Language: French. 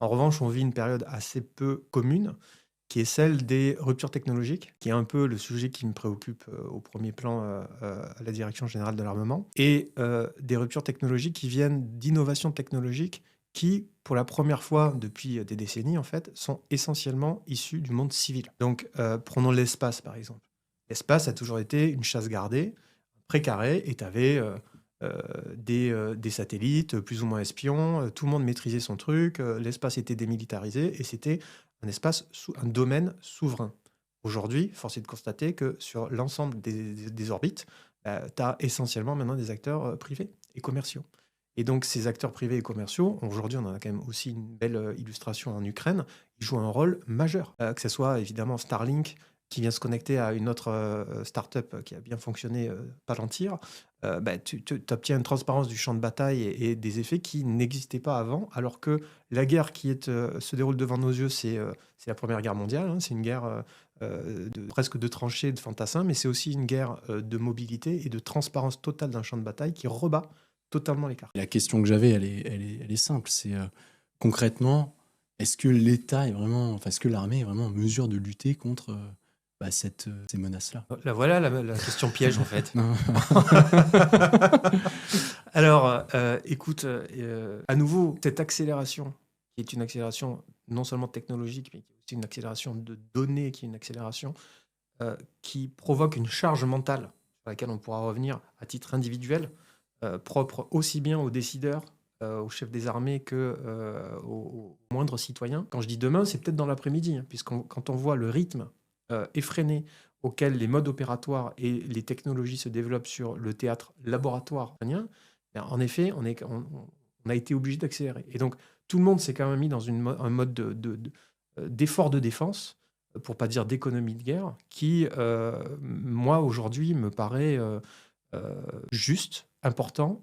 En revanche, on vit une période assez peu commune, qui est celle des ruptures technologiques, qui est un peu le sujet qui me préoccupe, au premier plan, à la direction générale de l'armement et des ruptures technologiques qui viennent d'innovations technologiques qui, pour la première fois depuis, des décennies en fait, sont essentiellement issues du monde civil. Donc, prenons l'espace par exemple. L'espace a toujours été une chasse gardée, précaré et tu avais, des satellites, plus ou moins espions, tout le monde maîtrisait son truc, l'espace était démilitarisé et c'était un domaine souverain. Aujourd'hui, force est de constater que sur l'ensemble des orbites, tu as essentiellement maintenant des acteurs, privés et commerciaux. Et donc ces acteurs privés et commerciaux, aujourd'hui, on en a quand même aussi une belle, illustration en Ukraine, ils jouent un rôle majeur. Que ce soit évidemment Starlink qui vient se connecter à une autre, start-up qui a bien fonctionné, Palantir, bah, tu obtiens une transparence du champ de bataille et des effets qui n'existaient pas avant, alors que la guerre se déroule devant nos yeux, c'est la Première Guerre mondiale, hein. C'est une guerre, presque de tranchées, de fantassins, mais c'est aussi une guerre, de mobilité et de transparence totale d'un champ de bataille qui rebat totalement les cartes. La question que j'avais, elle est simple, c'est, concrètement, est-ce que l'État est vraiment enfin, est-ce que l'armée est vraiment en mesure de lutter contre, bah, ces menaces-là? La voilà la question piège, en fait. Non. Alors, écoute, à nouveau, cette accélération, qui est une accélération non seulement technologique, mais qui est aussi une accélération de données, qui est une accélération, qui provoque une charge mentale sur laquelle on pourra revenir à titre individuel, propre aussi bien aux décideurs, aux chefs des armées que, aux moindres citoyens. Quand je dis demain, c'est peut-être dans l'après-midi, hein, quand on voit le rythme, effréné auquel les modes opératoires et les technologies se développent sur le théâtre laboratoire ukrainien, ben, en effet, on a été obligé d'accélérer et donc tout le monde s'est quand même mis dans un mode d'effort de défense, pour pas dire d'économie de guerre, qui, moi, aujourd'hui, me paraît, juste, important